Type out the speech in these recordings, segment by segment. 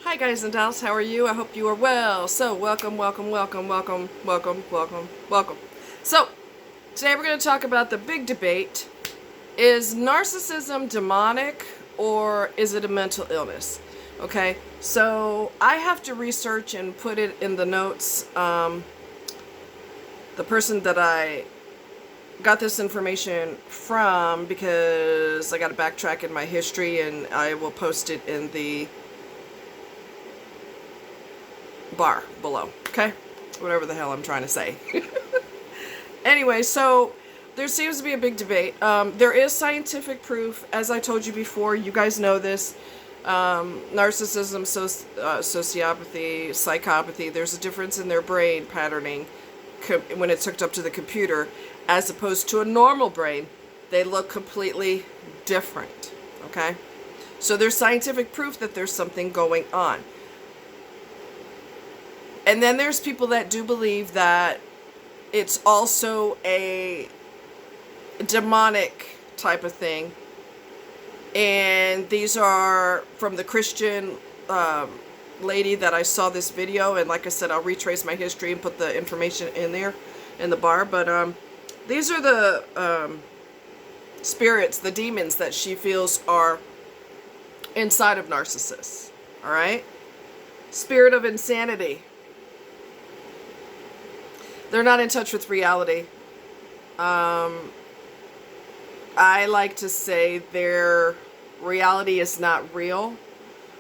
Hi guys and dolls, how are you? I hope you are well. So welcome. So today we're going to talk about the big debate. Is narcissism demonic or is it a mental illness? Okay, so I have to research and put it in the notes. The person that I got this information from, because I got to backtrack in my history, and I will post it in the bar below, okay? Whatever the hell I'm trying to say. Anyway, so there seems to be a big debate. There is scientific proof, as I told you before. You guys know this. Narcissism, sociopathy, psychopathy, there's a difference in their brain patterning when it's hooked up to the computer, as opposed to a normal brain. They look completely different, okay? So there's scientific proof that there's something going on. And then there's people that do believe that it's also a demonic type of thing. And these are from the Christian lady that I saw this video. And like I said, I'll retrace my history and put the information in there in the bar. But these are the spirits, the demons that she feels are inside of narcissists. All right? Spirit of insanity. They're not in touch with reality. I like to say their reality is not real.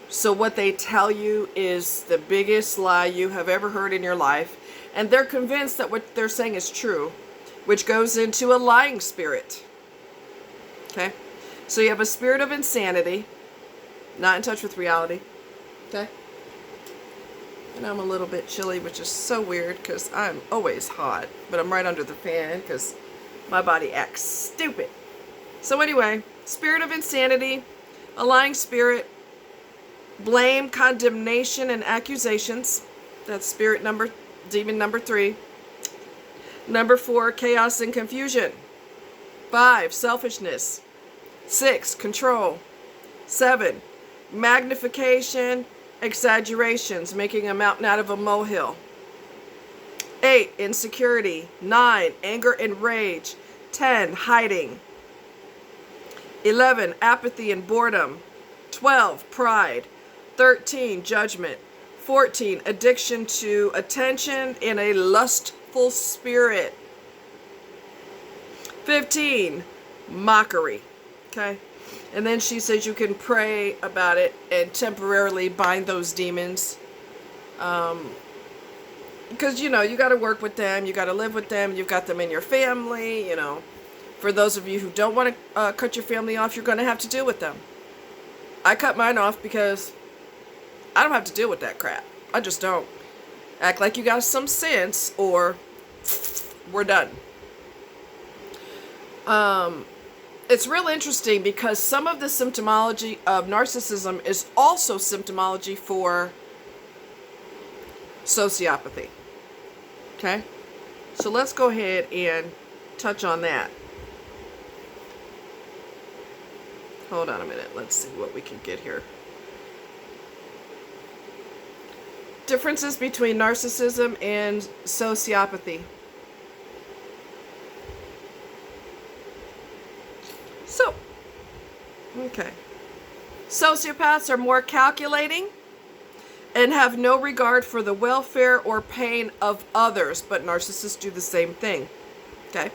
So what they tell you is the biggest lie you have ever heard in your life. And they're convinced that what they're saying is true, which goes into a lying spirit. Okay? So you have a spirit of insanity, not in touch with reality. Okay? And I'm a little bit chilly, which is so weird because I'm always hot. But I'm right under the fan because my body acts stupid. So anyway, spirit of insanity, a lying spirit, blame, condemnation, and accusations. That's demon number 3. Number 4, chaos and confusion. 5, selfishness. 6, control. 7, magnification, exaggerations, making a mountain out of a molehill. 8, insecurity. 9, anger and rage. 10, hiding. 11, apathy and boredom. 12, pride. 13, judgment. 14, addiction to attention in a lustful spirit. 15, mockery. Okay? And then she says you can pray about it and temporarily bind those demons. Because, you know, you got to work with them. You got to live with them. You've got them in your family, you know. For those of you who don't want to cut your family off, you're going to have to deal with them. I cut mine off because I don't have to deal with that crap. I just don't. Act like you got some sense or we're done. It's real interesting because some of the symptomology of narcissism is also symptomology for sociopathy. Okay? So let's go ahead and touch on that. Hold on a minute. Let's see what we can get here. Differences between narcissism and sociopathy. So, okay. Sociopaths are more calculating and have no regard for the welfare or pain of others, but narcissists do the same thing. Okay?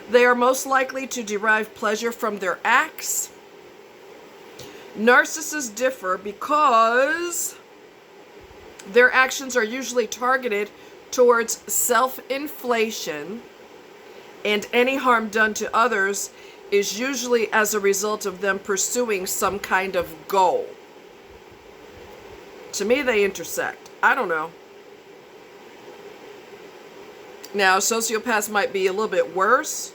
They are most likely to derive pleasure from their acts. Narcissists differ because their actions are usually targeted towards self-inflation, and any harm done to others is usually as a result of them pursuing some kind of goal. To me, they intersect. I don't know. Now, sociopaths might be a little bit worse,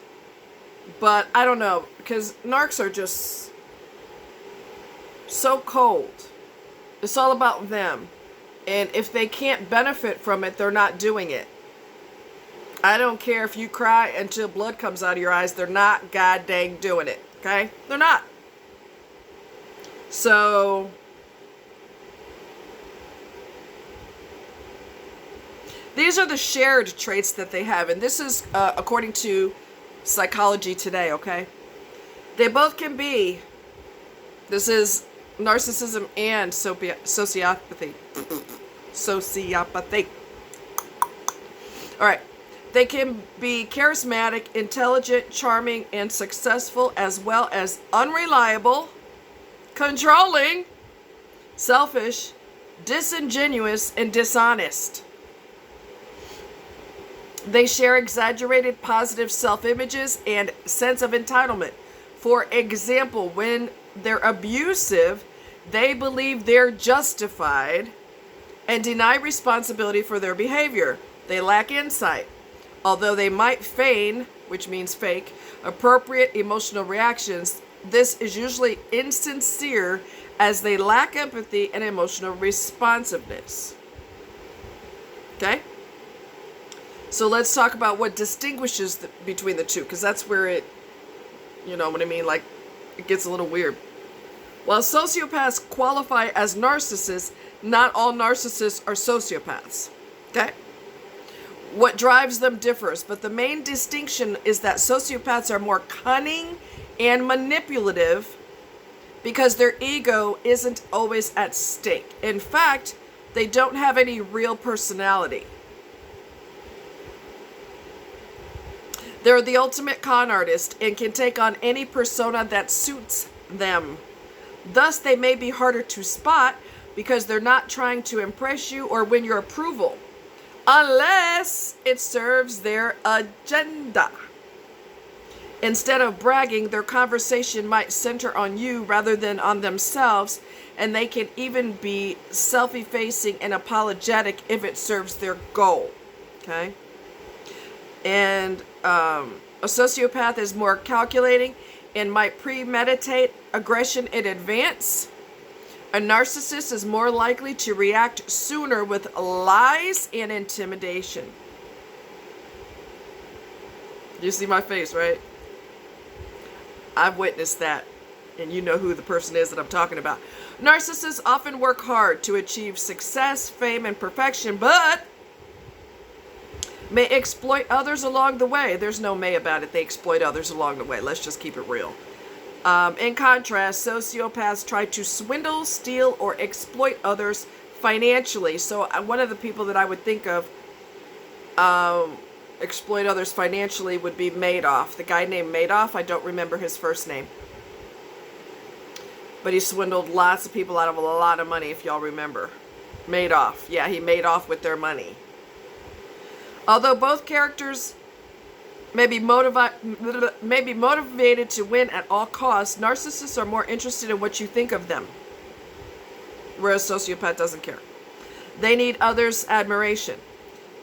but I don't know, because narcs are just so cold. It's all about them. And if they can't benefit from it, they're not doing it. I don't care if you cry until blood comes out of your eyes. They're not god dang doing it. Okay? They're not. So These are the shared traits that they have, and this is according to Psychology Today, okay? They both can be, this is narcissism and sociopathy. Sociopathy. All right. They can be charismatic, intelligent, charming, and successful, as well as unreliable, controlling, selfish, disingenuous, and dishonest. They share exaggerated positive self-images and sense of entitlement. For example, when they're abusive, they believe they're justified and deny responsibility for their behavior. They lack insight. Although they might feign, which means fake, appropriate emotional reactions, this is usually insincere as they lack empathy and emotional responsiveness. Okay? So let's talk about what distinguishes between the two, because that's where it, you know what I mean, like, it gets a little weird. While sociopaths qualify as narcissists, not all narcissists are sociopaths. Okay? What drives them differs, but the main distinction is that sociopaths are more cunning and manipulative because their ego isn't always at stake. In fact, they don't have any real personality. They're the ultimate con artist and can take on any persona that suits them. Thus, they may be harder to spot because they're not trying to impress you or win your approval, unless it serves their agenda. Instead of bragging, their conversation might center on you rather than on themselves, and they can even be self-effacing and apologetic if it serves their goal. Okay? And a sociopath is more calculating and might premeditate aggression in advance. A narcissist is more likely to react sooner with lies and intimidation. You see my face, right? I've witnessed that, and you know who the person is that I'm talking about. Narcissists often work hard to achieve success, fame, and perfection, but may exploit others along the way. There's no may about it. They exploit others along the way. Let's just keep it real. In contrast, sociopaths try to swindle, steal, or exploit others financially. So one of the people that I would think of exploit others financially would be Madoff. The guy named Madoff, I don't remember his first name. But he swindled lots of people out of a lot of money, if y'all remember. Madoff. Yeah, he made off with their money. Although both characters may be motivated to win at all costs, narcissists are more interested in what you think of them, whereas sociopath doesn't care. They need others' admiration.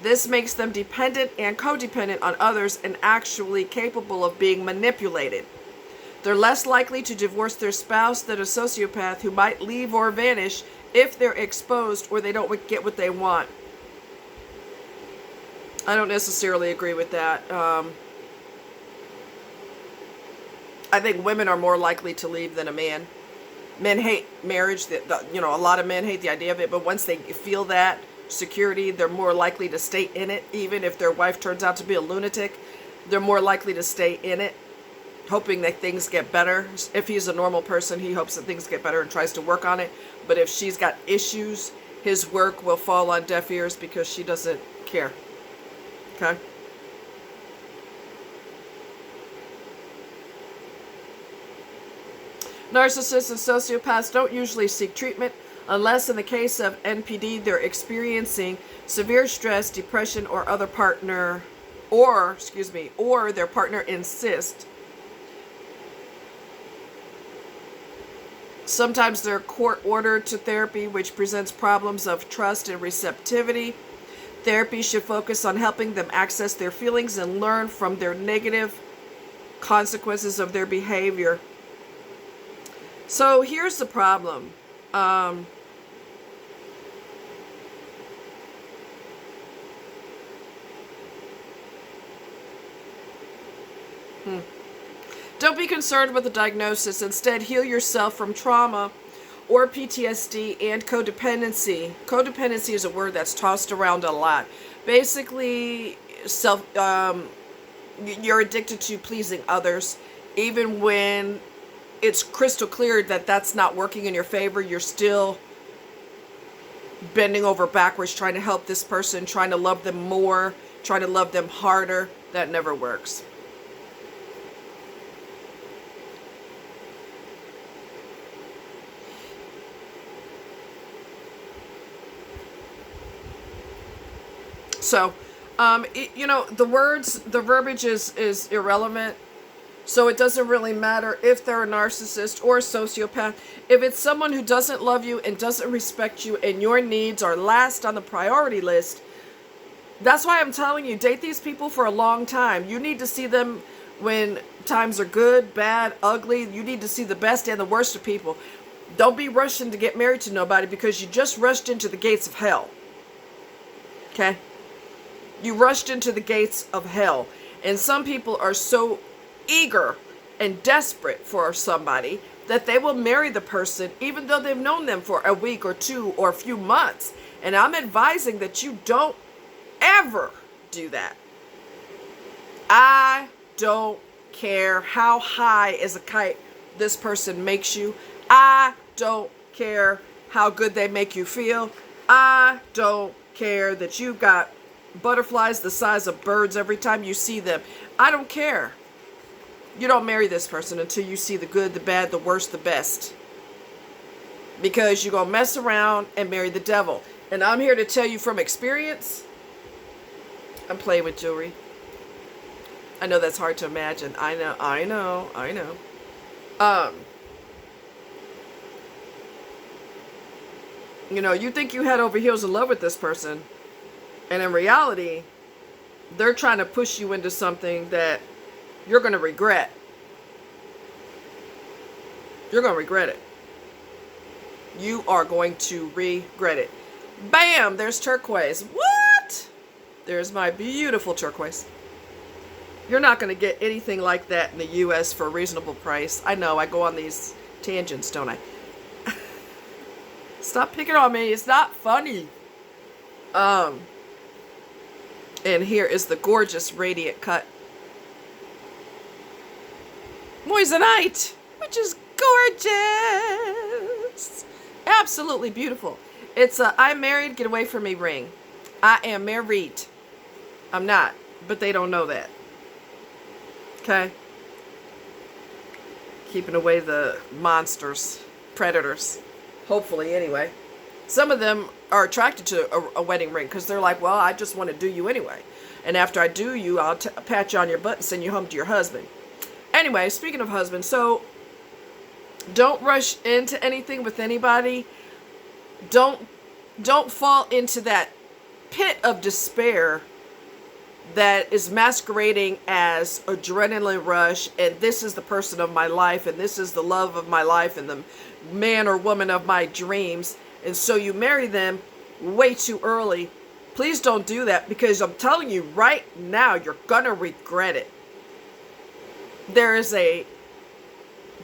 This makes them dependent and codependent on others and actually capable of being manipulated. They're less likely to divorce their spouse than a sociopath who might leave or vanish if they're exposed or they don't get what they want. I don't necessarily agree with that. I think women are more likely to leave than a man. Men hate marriage. A lot of men hate the idea of it, but once they feel that security, they're more likely to stay in it. Even if their wife turns out to be a lunatic, they're more likely to stay in it, hoping that things get better. If he's a normal person, he hopes that things get better and tries to work on it. But if she's got issues, his work will fall on deaf ears because she doesn't care. Okay? Narcissists and sociopaths don't usually seek treatment unless in the case of NPD they're experiencing severe stress, depression, or their partner insists. Sometimes they're court-ordered to therapy, which presents problems of trust and receptivity. Therapy should focus on helping them access their feelings and learn from their negative consequences of their behavior. So here's the problem. Don't be concerned with the diagnosis. Instead, heal yourself from trauma or PTSD and codependency. Codependency is a word that's tossed around a lot. Basically, you're addicted to pleasing others, even when it's crystal clear that that's not working in your favor. You're still bending over backwards trying to help this person, trying to love them more, trying to love them harder. That never works. So, the verbiage is irrelevant. So it doesn't really matter if they're a narcissist or a sociopath. If it's someone who doesn't love you and doesn't respect you and your needs are last on the priority list, that's why I'm telling you, date these people for a long time. You need to see them when times are good, bad, ugly. You need to see the best and the worst of people. Don't be rushing to get married to nobody because you just rushed into the gates of hell. Okay? You rushed into the gates of hell. And some people are so eager and desperate for somebody that they will marry the person even though they've known them for a week or two or a few months. And I'm advising that you don't ever do that. I don't care how high as a kite this person makes you. I don't care how good they make you feel. I don't care that you've got butterflies the size of birds every time you see them. I don't care. You don't marry this person until you see the good, the bad, the worst, the best. Because you're going to mess around and marry the devil. And I'm here to tell you from experience, I'm playing with jewelry. I know that's hard to imagine. I know. You think you head over heels in love with this person. And in reality, they're trying to push you into something that you're going to regret. You're going to regret it. You are going to regret it. Bam! There's turquoise. What? There's my beautiful turquoise. You're not going to get anything like that in the U.S. for a reasonable price. I know, I go on these tangents, don't I? Stop picking on me. It's not funny. And here is the gorgeous radiant cut moissanite, which is gorgeous. Absolutely beautiful. It's a I'm married, get away from me ring. I am married. I'm not, but they don't know that. Okay? Keeping away the monsters, predators. Hopefully, anyway. Some of them are attracted to a wedding ring because they're like, well, I just want to do you anyway. And after I do you, I'll pat you on your butt and send you home to your husband. Anyway, speaking of husband, so don't rush into anything with anybody. Don't fall into that pit of despair that is masquerading as adrenaline rush, and this is the person of my life, and this is the love of my life, and the man or woman of my dreams. And so you marry them way too early. Please don't do that, because I'm telling you right now, you're gonna regret it. There is a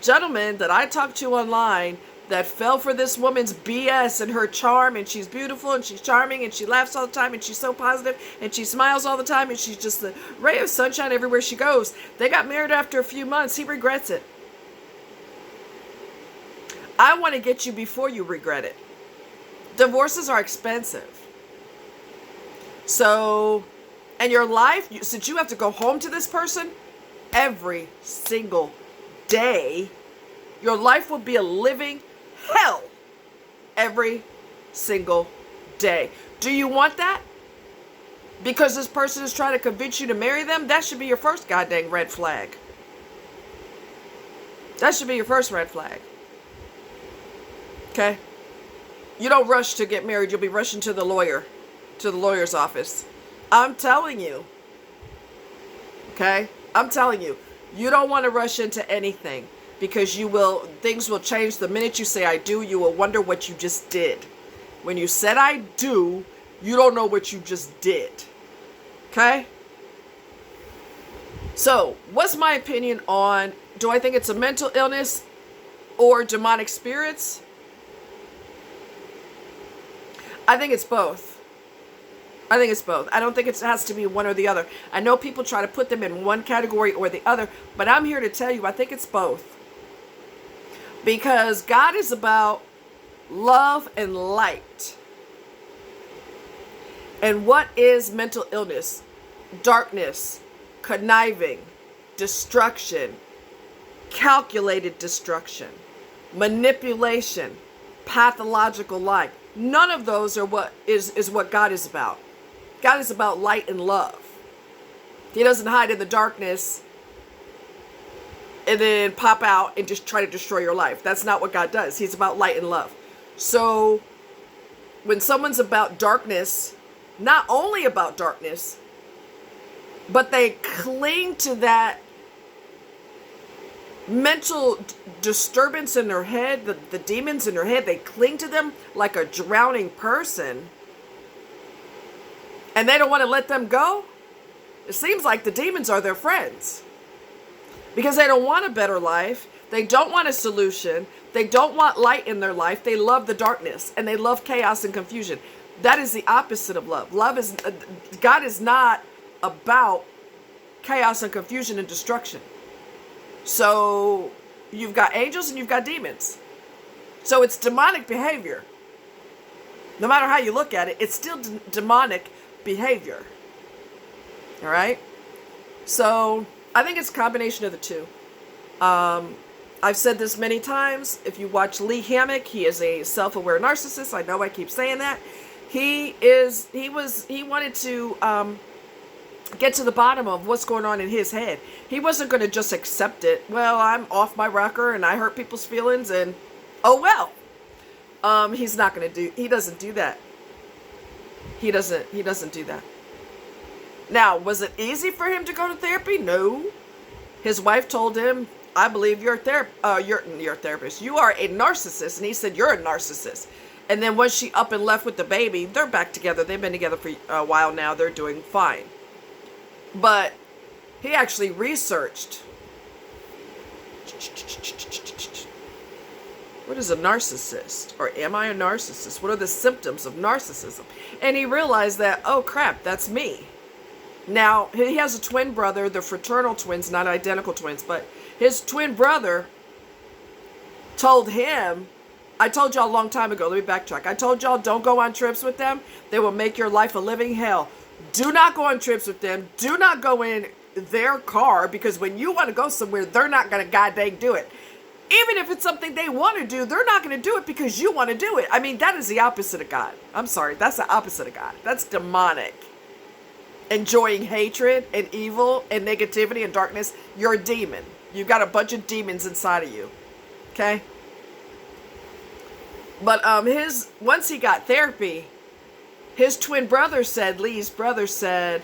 gentleman that I talked to online that fell for this woman's BS and her charm, and she's beautiful and she's charming and she laughs all the time and she's so positive and she smiles all the time and she's just the ray of sunshine everywhere she goes. They got married after a few months. He regrets it. I want to get you before you regret it. Divorces are expensive. So, and your life, since you have to go home to this person every single day, your life will be a living hell every single day. Do you want that? Because this person is trying to convince you to marry them? That should be your first goddamn red flag. That should be your first red flag. Okay? You don't rush to get married. You'll be rushing to the lawyer's office. I'm telling you. Okay? I'm telling you. You don't want to rush into anything, because things will change the minute you say I do. You will wonder what you just did. When you said I do, you don't know what you just did. Okay? So, what's my opinion on, do I think it's a mental illness or demonic spirits? I think it's both. I think it's both. I don't think it has to be one or the other. I know people try to put them in one category or the other, but I'm here to tell you, I think it's both. Because God is about love and light. And what is mental illness? Darkness, conniving, destruction, calculated destruction, manipulation, pathological lie. None of those are what is what God is about. God is about light and love. He doesn't hide in the darkness and then pop out and just try to destroy your life. That's not what God does. He's about light and love. So when someone's about darkness, not only about darkness, but they cling to that mental disturbance in their head, the demons in their head, they cling to them like a drowning person, and they don't want to let them go. It seems like the demons are their friends because they don't want a better life. They don't want a solution. They don't want light in their life. They love the darkness and they love chaos and confusion. That is the opposite of love. God is not about chaos and confusion and destruction. So you've got angels and you've got demons. So it's demonic behavior. No matter how you look at it, it's still demonic behavior. All right? So I think it's a combination of the two. I've said this many times. If you watch Lee Hammock, he is a self-aware narcissist. I know I keep saying that. He wanted to get to the bottom of what's going on in his head. He wasn't going to just accept it. Well, I'm off my rocker and I hurt people's feelings and oh well. He's not going to do, he doesn't do that. He doesn't do that. Now, was it easy for him to go to therapy? No. His wife told him, I believe you're a therapist. You are a narcissist. And he said, you're a narcissist. And then once she up and left with the baby, they're back together. They've been together for a while now. They're doing fine. But he actually researched. What is a narcissist? Or am I a narcissist? What are the symptoms of narcissism? And he realized that, oh crap, that's me. Now, he has a twin brother. They're fraternal twins, not identical twins. But his twin brother told him, I told y'all a long time ago, let me backtrack. I told y'all don't go on trips with them. They will make your life a living hell. Do not go on trips with them. Do not go in their car because when you want to go somewhere, they're not going to goddamn do it. Even if it's something they want to do, they're not going to do it because you want to do it. I mean, that is the opposite of God. I'm sorry. That's the opposite of God. That's demonic. Enjoying hatred and evil and negativity and darkness. You're a demon. You've got a bunch of demons inside of you. Okay? But once he got therapy, his twin brother said, Lee's brother said,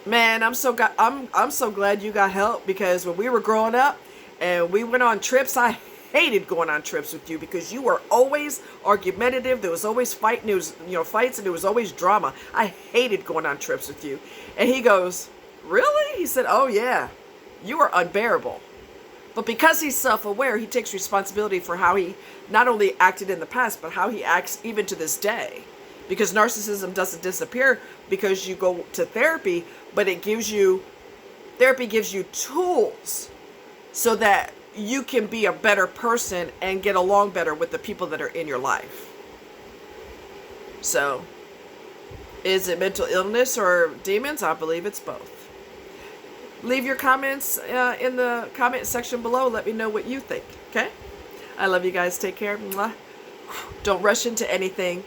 man, I'm so glad you got help because when we were growing up and we went on trips, I hated going on trips with you because you were always argumentative. There was always fighting. There was, fights and there was always drama. I hated going on trips with you. And he goes, really? He said, oh yeah, you were unbearable. But because he's self-aware, he takes responsibility for how he not only acted in the past, but how he acts even to this day. Because narcissism doesn't disappear because you go to therapy, but therapy gives you tools so that you can be a better person and get along better with the people that are in your life. So, is it mental illness or demons? I believe it's both. Leave your comments in the comment section below. Let me know what you think, okay? I love you guys. Take care. Mwah. Don't rush into anything.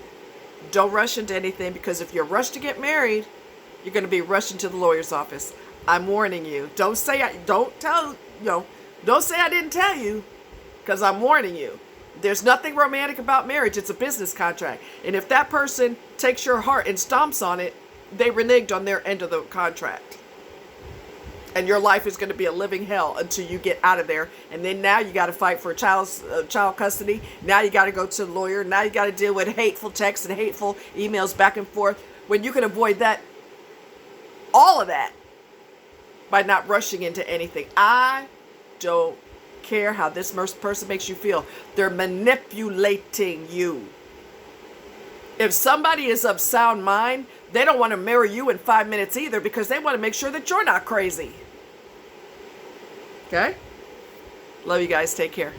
Don't rush into anything because if you're rushed to get married, you're going to be rushed into the lawyer's office. I'm warning you. Don't say I didn't tell you because I'm warning you. There's nothing romantic about marriage. It's a business contract. And if that person takes your heart and stomps on it, they reneged on their end of the contract. And your life is going to be a living hell until you get out of there. And then now you got to fight for child custody. Now you got to go to the lawyer. Now you got to deal with hateful texts and hateful emails back and forth. When you can avoid that, all of that, by not rushing into anything. I don't care how this person makes you feel. They're manipulating you. If somebody is of sound mind, they don't want to marry you in 5 minutes either, because they want to make sure that you're not crazy. Okay? Love you guys. Take care.